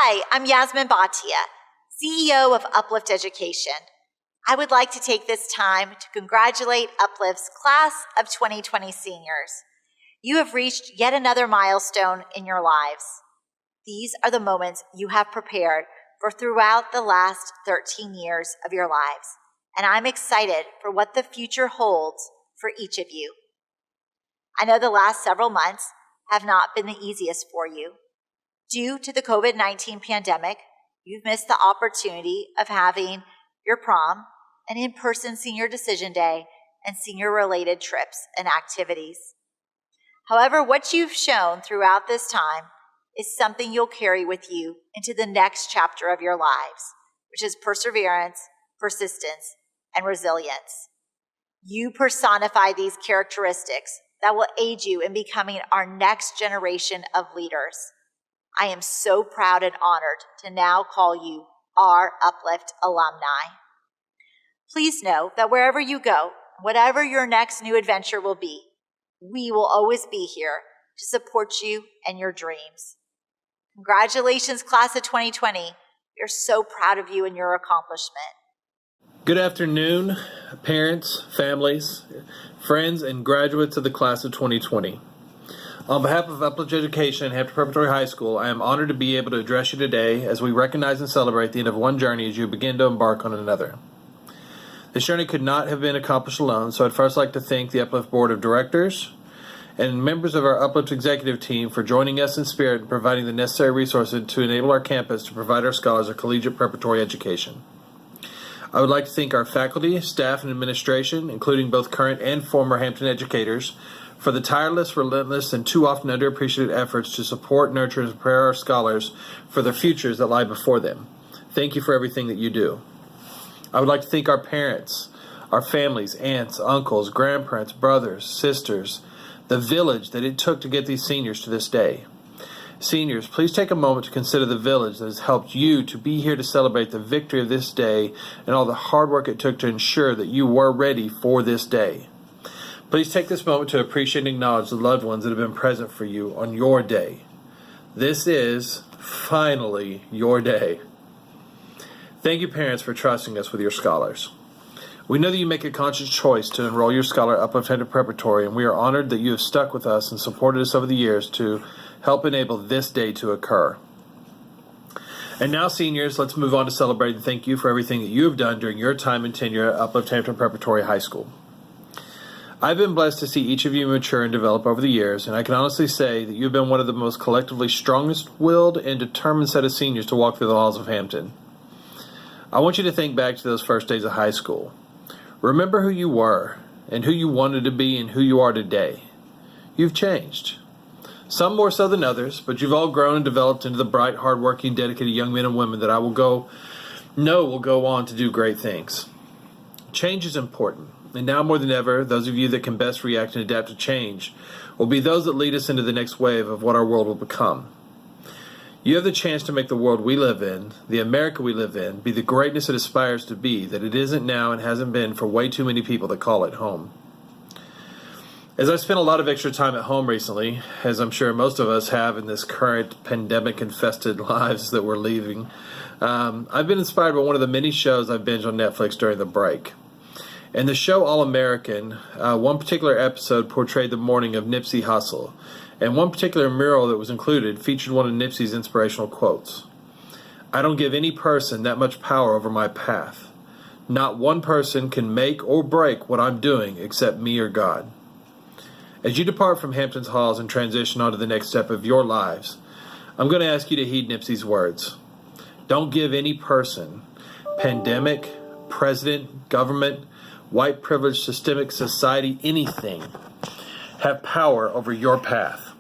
Hi, I'm Yasmin Bhatia, CEO of Uplift Education. I would like to take this time to congratulate Uplift's class of 2020 seniors. You have reached yet another milestone in your lives. These are the moments you have prepared for throughout the last 13 years of your lives, and I'm excited for what the future holds for each of you. I know the last several months have not been the easiest for you. Due to the COVID-19 pandemic, you've missed the opportunity of having your prom, an in-person senior decision day, and senior-related trips and activities. However, what you've shown throughout this time is something you'll carry with you into the next chapter of your lives, which is perseverance, persistence, and resilience. You personify these characteristics that will aid you in becoming our next generation of leaders. I am so proud and honored to now call you our Uplift alumni. Please know that wherever you go, whatever your next new adventure will be, we will always be here to support you and your dreams. Congratulations, class of 2020. We are so proud of you and your accomplishment. Good afternoon, parents, families, friends, and graduates of the class of 2020. On behalf of Uplift Education and Hampton Preparatory High School, I am honored to be able to address you today as we recognize and celebrate the end of one journey as you begin to embark on another. This journey could not have been accomplished alone, so I'd first like to thank the Uplift Board of Directors and members of our Uplift executive team for joining us in spirit and providing the necessary resources to enable our campus to provide our scholars a collegiate preparatory education. I would like to thank our faculty, staff, and administration, including both current and former Hampton educators, for the tireless, relentless, and too often underappreciated efforts to support, nurture, and prepare our scholars for the futures that lie before them. Thank you for everything that you do. I would like to thank our parents, our families, aunts, uncles, grandparents, brothers, sisters, the village that it took to get these seniors to this day. Seniors, please take a moment to consider the village that has helped you to be here to celebrate the victory of this day and all the hard work it took to ensure that you were ready for this day. Please take this moment to appreciate and acknowledge the loved ones that have been present for you on your day. This is finally your day. Thank you, parents, for trusting us with your scholars. We know that you make a conscious choice to enroll your scholar at Uplift Preparatory, and we are honored that you have stuck with us and supported us over the years to help enable this day to occur. And now, seniors, let's move on to celebrate and thank you for everything that you have done during your time and tenure at Uplift Hampton Preparatory High School. I've been blessed to see each of you mature and develop over the years, and I can honestly say that you've been one of the most collectively strongest-willed and determined set of seniors to walk through the halls of Hampton. I want you to think back to those first days of high school. Remember who you were, and who you wanted to be, and who you are today. You've changed. Some more so than others, but you've all grown and developed into the bright, hardworking, dedicated young men and women that I will go on to do great things. Change is important, and now more than ever, those of you that can best react and adapt to change will be those that lead us into the next wave of what our world will become. You have the chance to make the world we live in, the America we live in, be the greatness it aspires to be, that it isn't now and hasn't been for way too many people that call it home. As I've spent a lot of extra time at home recently, as I'm sure most of us have in this current pandemic-infested lives that we're leaving, I've been inspired by one of the many shows I've binged on Netflix during the break. In the show All-American, one particular episode portrayed the morning of Nipsey Hussle, and one particular mural that was included featured one of Nipsey's inspirational quotes. "I don't give any person that much power over my path. Not one person can make or break what I'm doing except me or God." As you depart from Hampton's halls and transition on to the next step of your lives, I'm going to ask you to heed Nipsey's words. Don't give any person, pandemic, president, government, white privilege, systemic society, anything, have power over your path.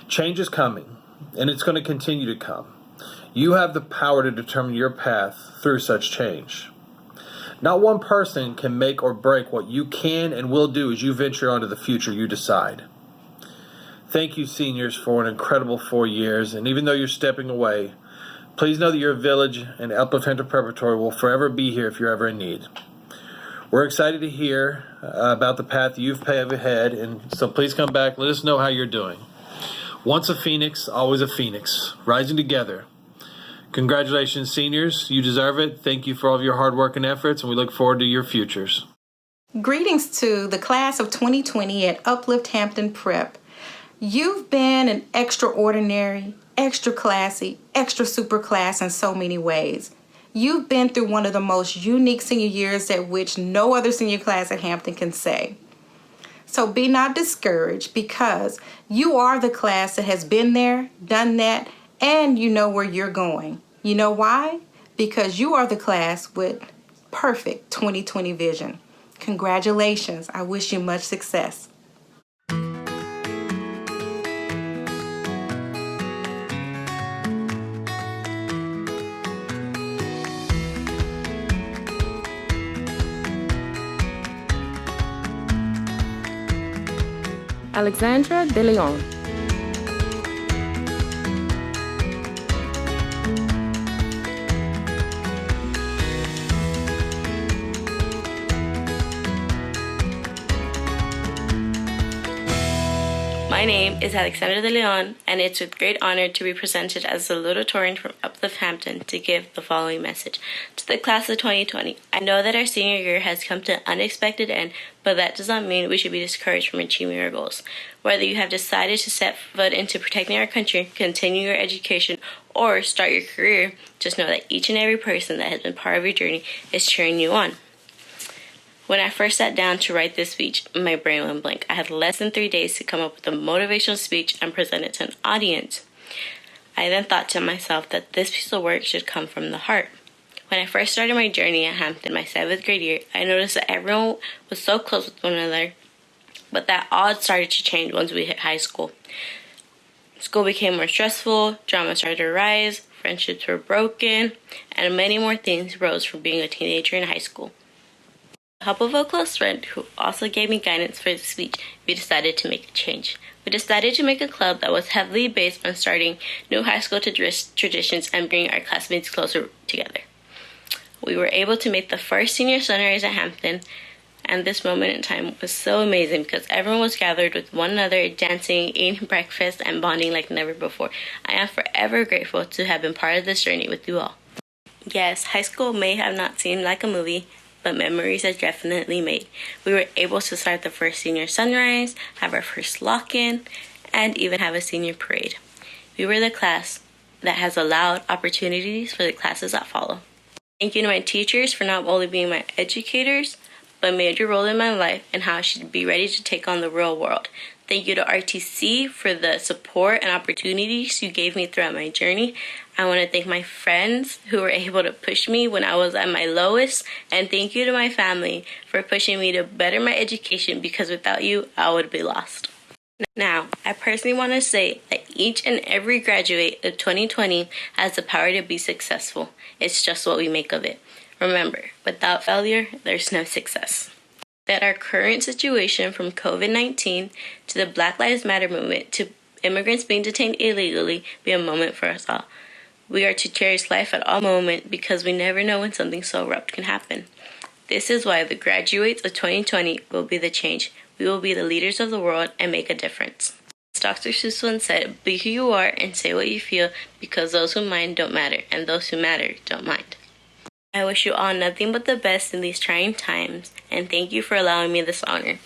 Change is coming, and it's going to continue to come. You have the power to determine your path through such change. Not one person can make or break what you can and will do as you venture onto the future you decide. Thank you, seniors, for an incredible 4 years, and even though you're stepping away, please know that your village and Uplift Hampton Preparatory will forever be here if you're ever in need. We're excited to hear about the path you've paved ahead, and so please come back. Let us know how you're doing. Once a phoenix, always a phoenix, rising together. Congratulations, seniors. You deserve it. Thank you for all of your hard work and efforts, and we look forward to your futures. Greetings to the class of 2020 at Uplift Hampton Prep. You've been an extraordinary, extra classy, extra super class in so many ways. You've been through one of the most unique senior years at which no other senior class at Hampton can say. So be not discouraged, because you are the class that has been there, done that, and you know where you're going. You know why? Because you are the class with perfect 2020 vision. Congratulations. I wish you much success. Alexandra De Leon. My name is Alexandra De Leon, and it's with great honor to be presented as the salutatorian from Uplift Hampton to give the following message. To the class of 2020, I know that our senior year has come to an unexpected end, but that does not mean we should be discouraged from achieving our goals. Whether you have decided to set foot into protecting our country, continue your education, or start your career, just know that each and every person that has been part of your journey is cheering you on. When I first sat down to write this speech, my brain went blank. I had less than 3 days to come up with a motivational speech and present it to an audience. I then thought to myself that this piece of work should come from the heart. When I first started my journey at Hampton, my 7th grade year, I noticed that everyone was so close with one another, but that all started to change once we hit high school. School became more stressful, drama started to rise, friendships were broken, and many more things rose from being a teenager in high school. With the help of a close friend who also gave me guidance for the speech, we decided to make a change. We decided to make a club that was heavily based on starting new high school traditions and bringing our classmates closer together. We were able to make the first senior sunrise at Hampton, and this moment in time was so amazing because everyone was gathered with one another, dancing, eating breakfast, and bonding like never before. I am forever grateful to have been part of this journey with you all. Yes, high school may have not seemed like a movie, but memories are definitely made. We were able to start the first senior sunrise, have our first lock-in, and even have a senior parade. We were the class that has allowed opportunities for the classes that follow. Thank you to my teachers for not only being my educators, but a major role in my life and how I should be ready to take on the real world. Thank you to RTC for the support and opportunities you gave me throughout my journey. I want to thank my friends who were able to push me when I was at my lowest. And thank you to my family for pushing me to better my education, because without you, I would be lost. Now, I personally want to say that each and every graduate of 2020 has the power to be successful. It's just what we make of it. Remember, without failure, there's no success. That our current situation, from COVID-19 to the Black Lives Matter movement to immigrants being detained illegally, be a moment for us all. We are to cherish life at all moments, because we never know when something so abrupt can happen. This is why the graduates of 2020 will be the change. We will be the leaders of the world and make a difference. As Dr. Seuss once said, be who you are and say what you feel, because those who mind don't matter, and those who matter don't mind. I wish you all nothing but the best in these trying times, and thank you for allowing me this honor.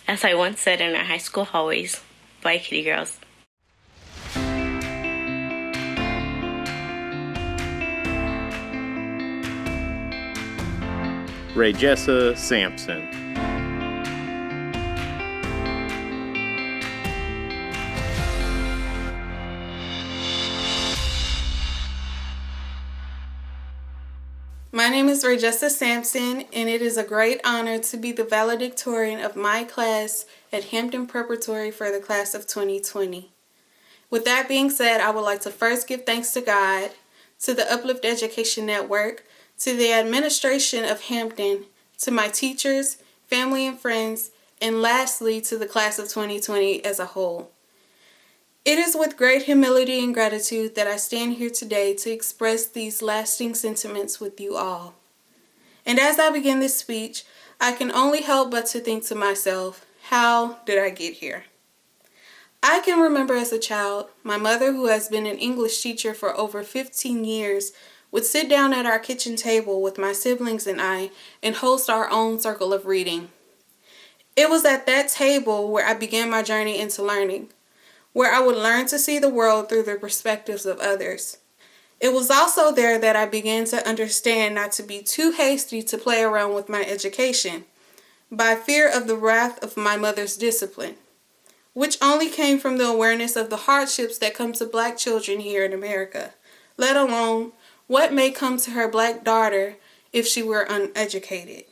As I once said in our high school hallways, bye kitty girls. Rayjessa Sampson. My name is Rayjessa Sampson, and it is a great honor to be the valedictorian of my class at Hampton Preparatory for the class of 2020. With that being said, I would like to first give thanks to God, to the Uplift Education Network, to the administration of Hampton, to my teachers, family and friends, and lastly to the class of 2020 as a whole. It is with great humility and gratitude that I stand here today to express these lasting sentiments with you all. And as I begin this speech, I can only help but to think to myself, how did I get here? I can remember as a child, my mother, who has been an English teacher for over 15 years, would sit down at our kitchen table with my siblings and I and host our own circle of reading. It was at that table where I began my journey into learning, where I would learn to see the world through the perspectives of others. It was also there that I began to understand not to be too hasty to play around with my education, by fear of the wrath of my mother's discipline, which only came from the awareness of the hardships that come to Black children here in America, let alone what may come to her Black daughter if she were uneducated.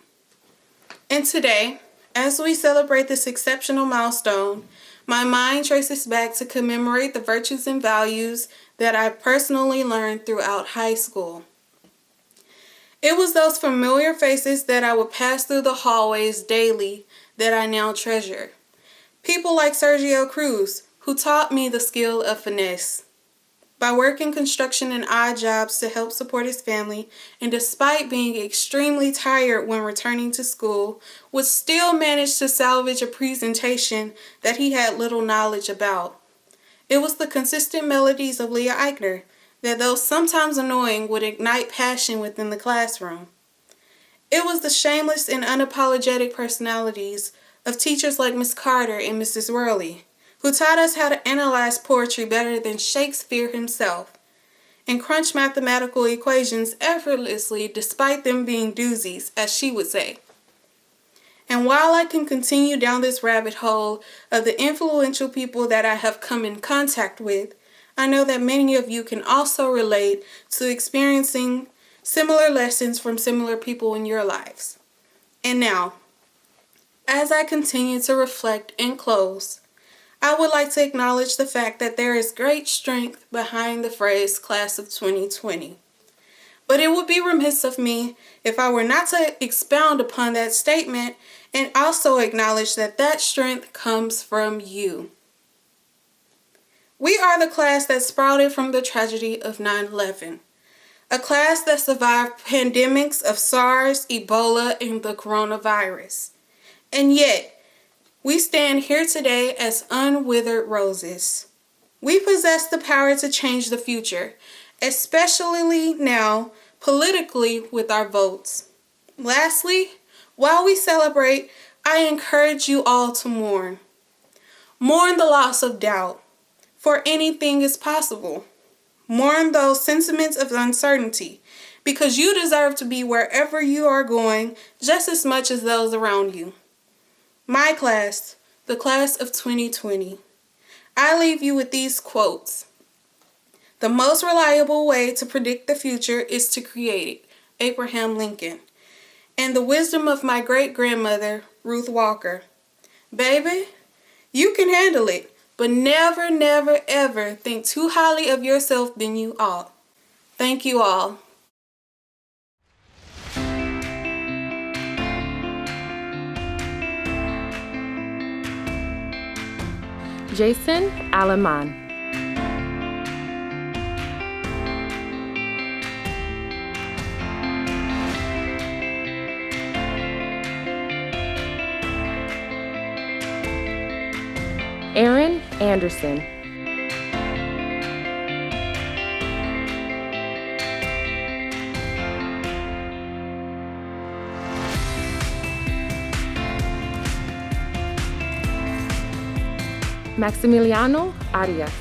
And today, as we celebrate this exceptional milestone, my mind traces back to commemorate the virtues and values that I personally learned throughout high school. It was those familiar faces that I would pass through the hallways daily that I now treasure. People like Sergio Cruz, who taught me the skill of finesse. By working construction and odd jobs to help support his family, and despite being extremely tired when returning to school, would still manage to salvage a presentation that he had little knowledge about. It was the consistent melodies of Leah Eichner that, though sometimes annoying, would ignite passion within the classroom. It was the shameless and unapologetic personalities of teachers like Miss Carter and Mrs. Worley, who taught us how to analyze poetry better than Shakespeare himself, and crunch mathematical equations effortlessly despite them being doozies, as she would say. And while I can continue down this rabbit hole of the influential people that I have come in contact with, I know that many of you can also relate to experiencing similar lessons from similar people in your lives. And now, as I continue to reflect and close, I would like to acknowledge the fact that there is great strength behind the phrase Class of 2020. But it would be remiss of me if I were not to expound upon that statement and also acknowledge that that strength comes from you. We are the class that sprouted from the tragedy of 9/11, a class that survived pandemics of SARS, Ebola, and the coronavirus. And yet, we stand here today as unwithered roses. We possess the power to change the future, especially now, politically, with our votes. Lastly, while we celebrate, I encourage you all to mourn. Mourn the loss of doubt, for anything is possible. Mourn those sentiments of uncertainty, because you deserve to be wherever you are going just as much as those around you. My class, the class of 2020. I leave you with these quotes. The most reliable way to predict the future is to create it. Abraham Lincoln. And the wisdom of my great-grandmother, Ruth Walker. Baby, you can handle it, but never, never, ever think too highly of yourself than you ought. Thank you all. Jason Alaman. Aaron Anderson. Maximiliano Arias.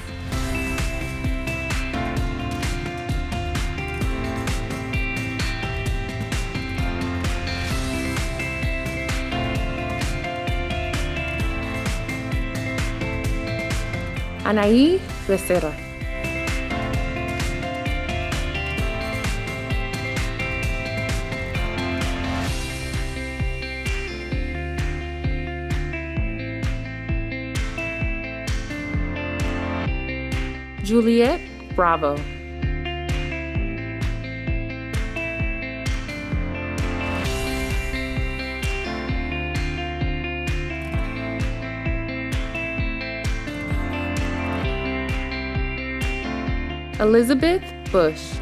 Anaí Becerra. Juliet Bravo. Elizabeth Bush.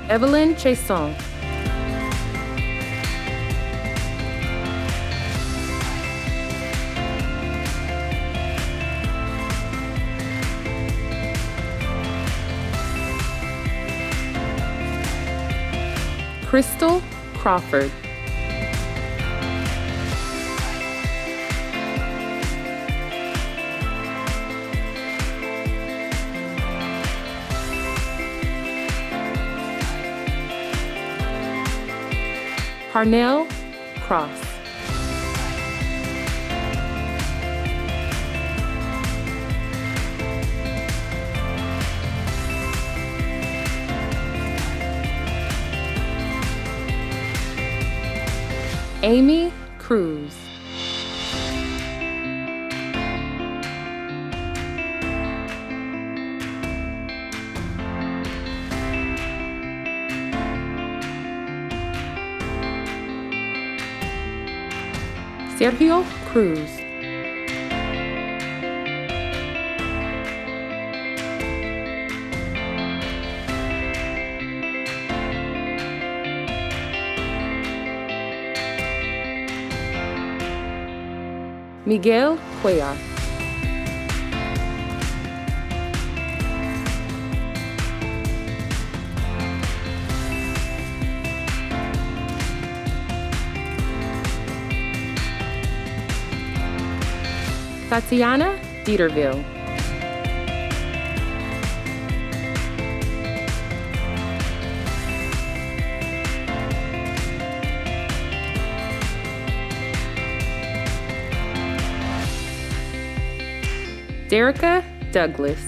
Evelyn Chason. Crystal Crawford. Parnell Cross. Amy Cruz. Sergio Cruz. Miguel Cuellar. Tatiana Dieterville. Derica Douglas.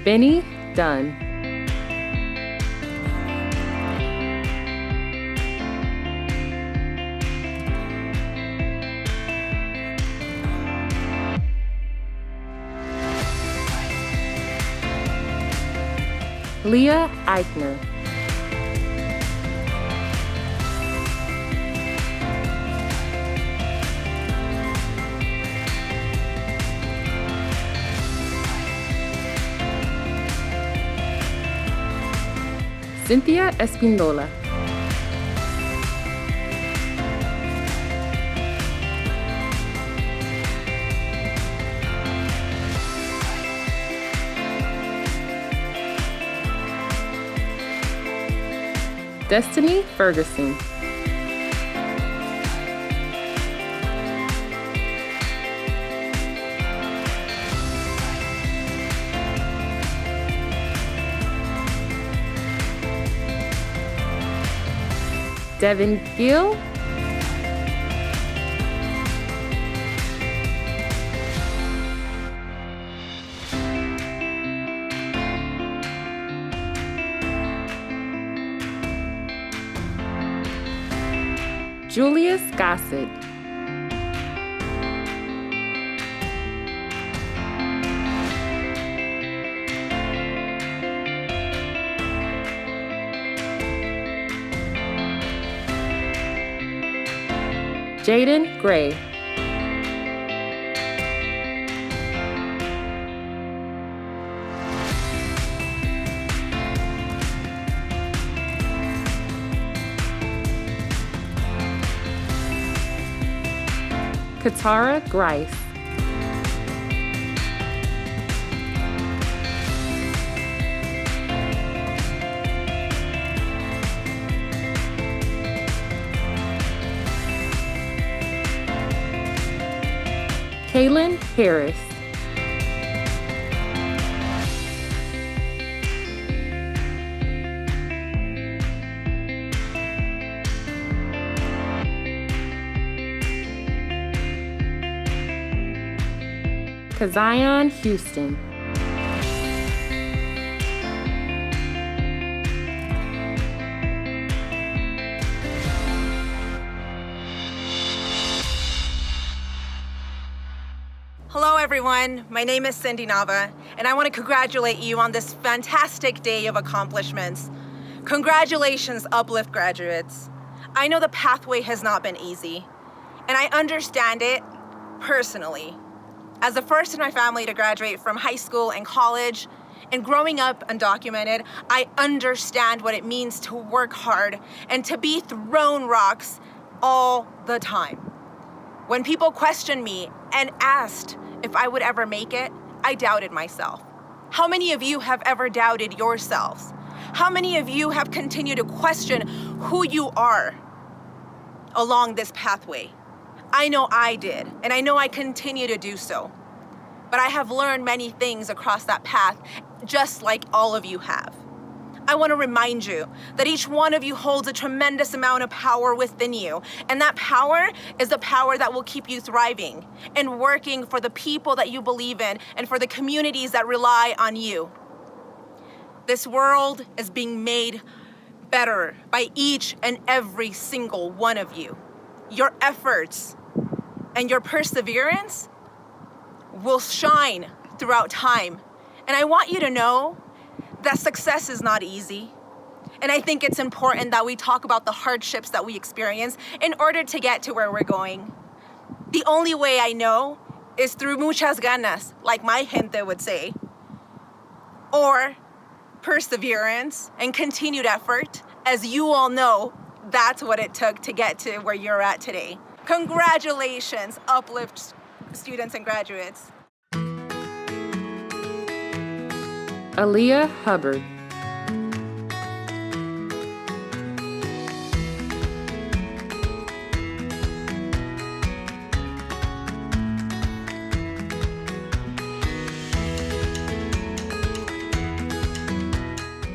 Benny Dunn. Leah Eichner. Cynthia Espindola. Destiny Ferguson. Devin Gill. Julius Gossett. Jaden Gray. Katara Grice. Kaylin Harris. Kazion Houston. Hello everyone, my name is Cindy Nava, and I want to congratulate you on this fantastic day of accomplishments. Congratulations, Uplift graduates. I know the pathway has not been easy, and I understand it personally. As the first in my family to graduate from high school and college, and growing up undocumented, I understand what it means to work hard and to be thrown rocks all the time. When people questioned me and asked if I would ever make it, I doubted myself. How many of you have ever doubted yourselves? How many of you have continued to question who you are along this pathway? I know I did, and I know I continue to do so. But I have learned many things across that path, just like all of you have. I want to remind you that each one of you holds a tremendous amount of power within you, and that power is the power that will keep you thriving and working for the people that you believe in and for the communities that rely on you. This world is being made better by each and every single one of you. Your efforts and your perseverance will shine throughout time. And I want you to know that success is not easy. And I think it's important that we talk about the hardships that we experience in order to get to where we're going. The only way I know is through muchas ganas, like my gente would say, or perseverance and continued effort. As you all know, that's what it took to get to where you're at today. Congratulations, Uplift students and graduates. Aaliyah Hubbard.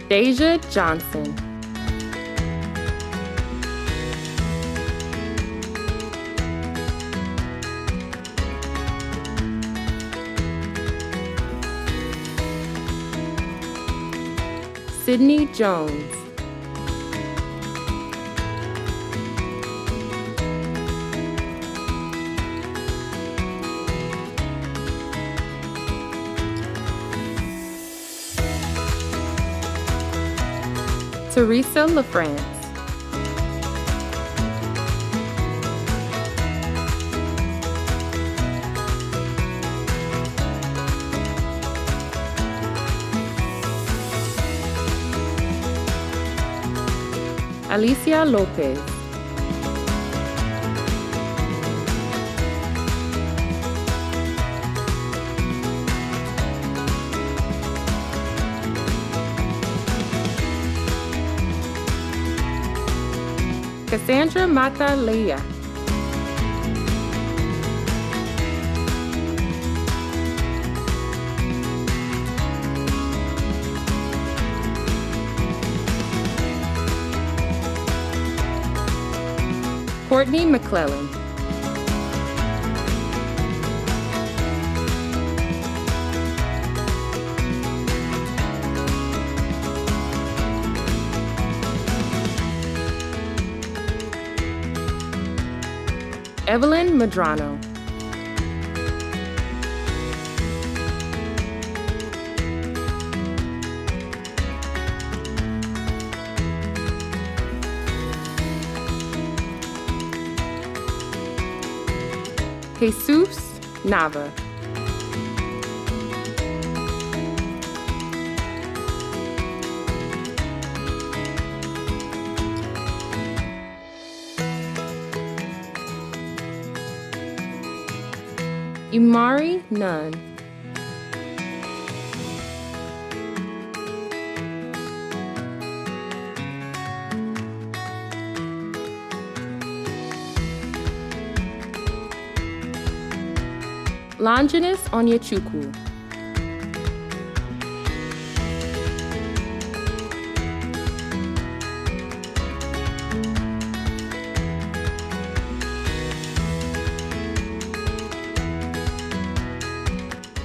Deja Johnson. Sydney Jones. Teresa LaFrance. Alicia Lopez. Cassandra Matalea. Courtney McClellan. Evelyn Madrano. Jesus Nava. Imari Nunn. Longinus Onyechukwu.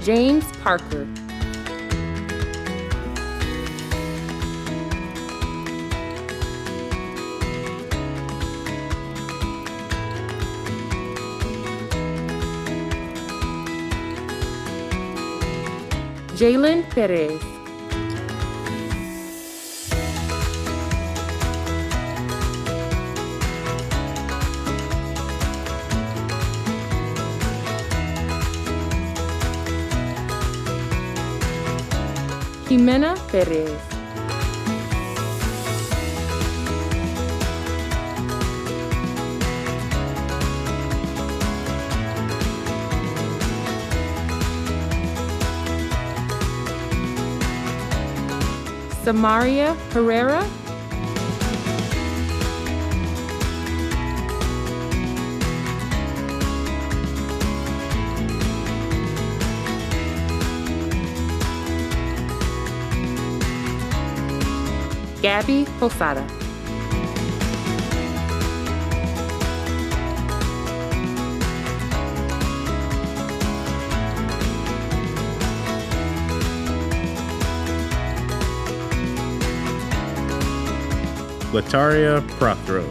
James Parker. Jalen Perez. Jimena Perez. Samaria Herrera. Gabby Posada. Lataria Prothro.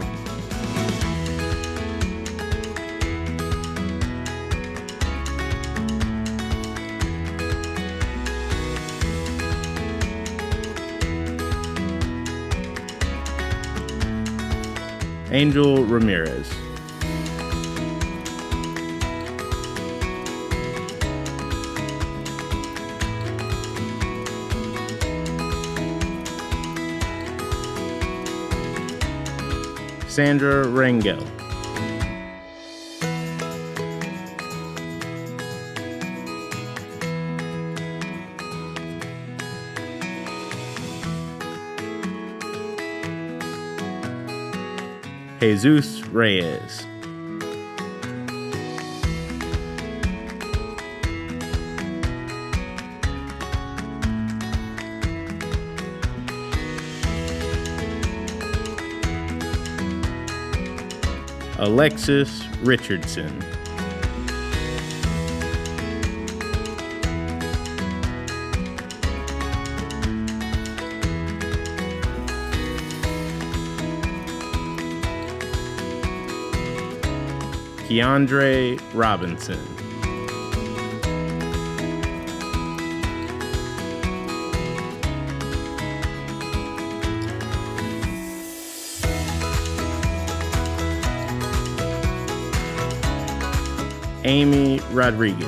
Angel Ramirez. Sandra Rangel. Jesus Reyes. Alexis Richardson. Keandre Robinson. Amy Rodriguez.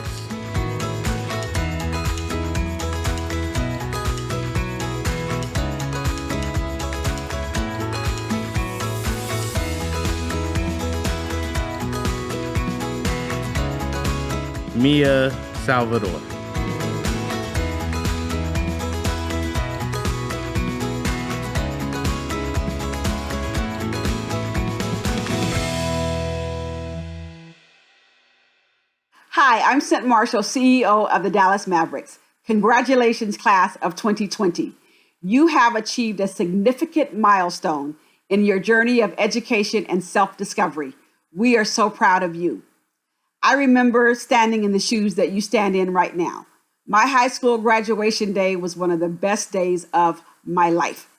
Mia Salvador. Hi, I'm Cent Marshall, CEO of the Dallas Mavericks. Congratulations, class of 2020. You have achieved a significant milestone in your journey of education and self-discovery. We are so proud of you. I remember standing in the shoes that you stand in right now. My high school graduation day was one of the best days of my life.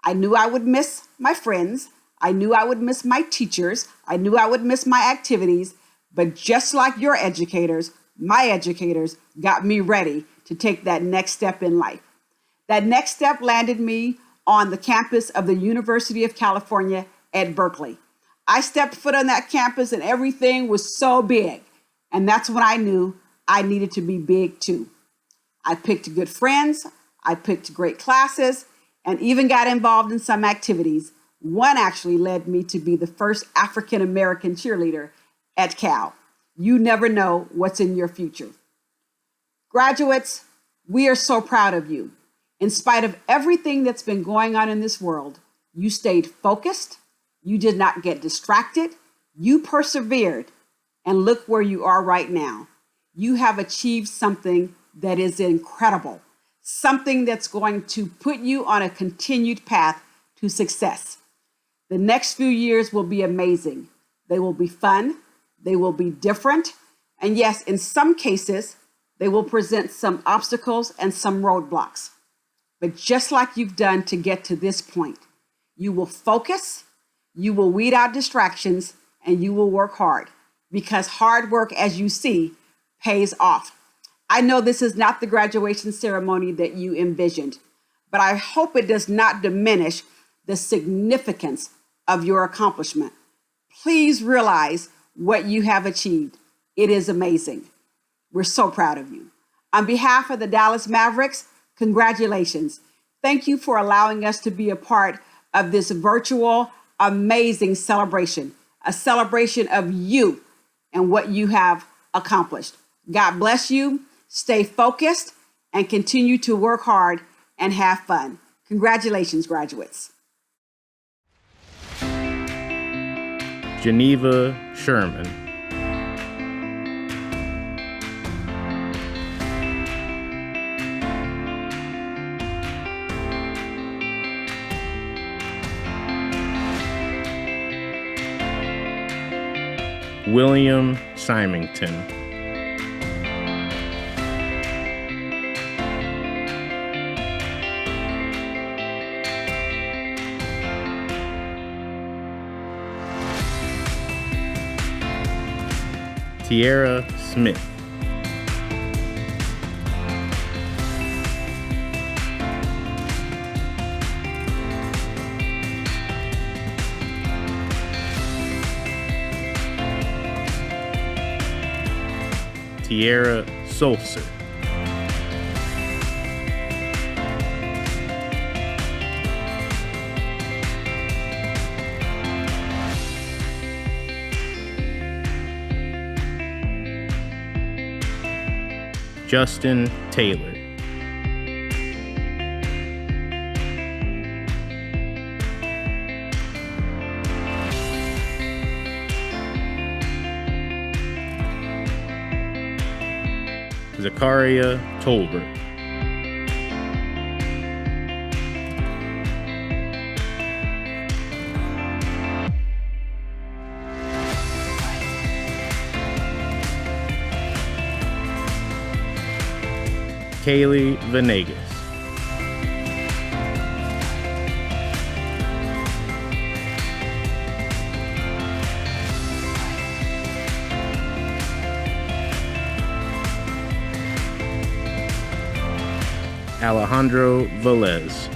I knew I would miss my friends. I knew I would miss my teachers. I knew I would miss my activities. But just like your educators, my educators got me ready to take that next step in life. That next step landed me on the campus of the University of California at Berkeley. I stepped foot on that campus and everything was so big. And that's when I knew I needed to be big too. I picked good friends, I picked great classes, and even got involved in some activities. One actually led me to be the first African American cheerleader at Cal. You never know what's in your future. Graduates, we are so proud of you. In spite of everything that's been going on in this world, you stayed focused, you did not get distracted, you persevered, and look where you are right now. You have achieved something that is incredible, something that's going to put you on a continued path to success. The next few years will be amazing. They will be fun. They will be different. And yes, in some cases, they will present some obstacles and some roadblocks. But just like you've done to get to this point, you will focus, you will weed out distractions, and you will work hard. Because hard work, as you see, pays off. I know this is not the graduation ceremony that you envisioned, but I hope it does not diminish the significance of your accomplishment. Please realize what you have achieved. It is amazing. We're so proud of you. On behalf of the Dallas Mavericks, Congratulations. Thank you for allowing us to be a part of this virtual, amazing celebration, a celebration of you and what you have accomplished. God bless you. Stay focused and continue to work hard and have fun. Congratulations, graduates. Geneva Sherman. William Symington. Tierra Smith. Tierra Solser. Justin Taylor. Zakaria Tolbert. Kaylee Venegas. Alejandro Velez.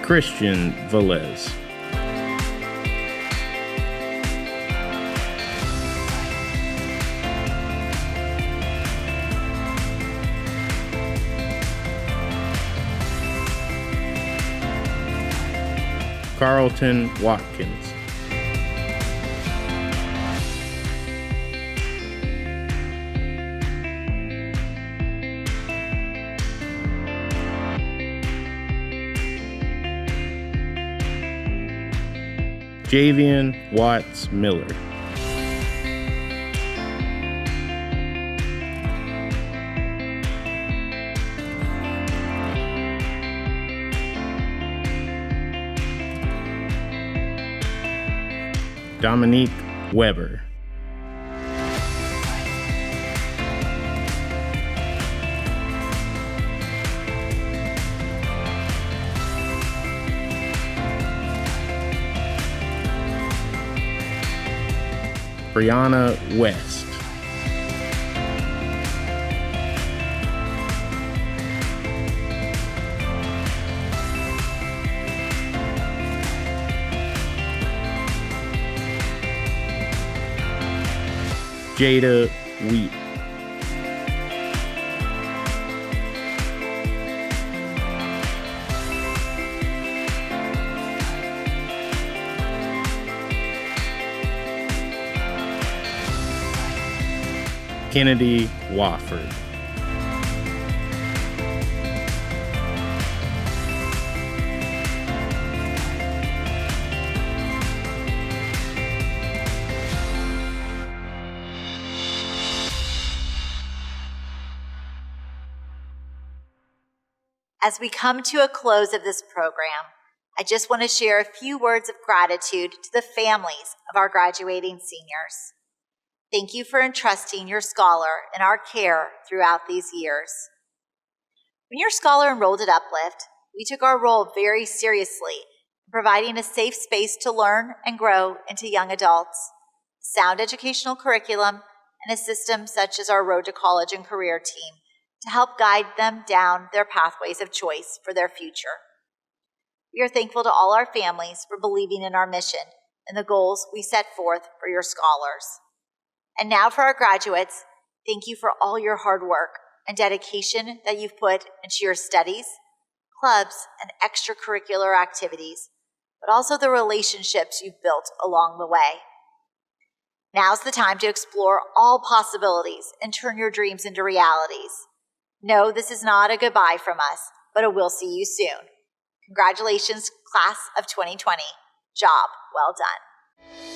Christian Velez. Carlton Watkins. Javian Watts Miller. Dominique Weber. Brianna West. Jada Wheat. Kennedy Wofford. As we come to a close of this program, I just want to share a few words of gratitude to the families of our graduating seniors. Thank you for entrusting your scholar in our care throughout these years. When your scholar enrolled at Uplift, we took our role very seriously in providing a safe space to learn and grow into young adults, sound educational curriculum, and a system such as our Road to College and Career team to help guide them down their pathways of choice for their future. We are thankful to all our families for believing in our mission and the goals we set forth for your scholars. And now for our graduates, thank you for all your hard work and dedication that you've put into your studies, clubs, and extracurricular activities, but also the relationships you've built along the way. Now's the time to explore all possibilities and turn your dreams into realities. No, this is not a goodbye from us, but a we'll see you soon. Congratulations, class of 2020. Job well done.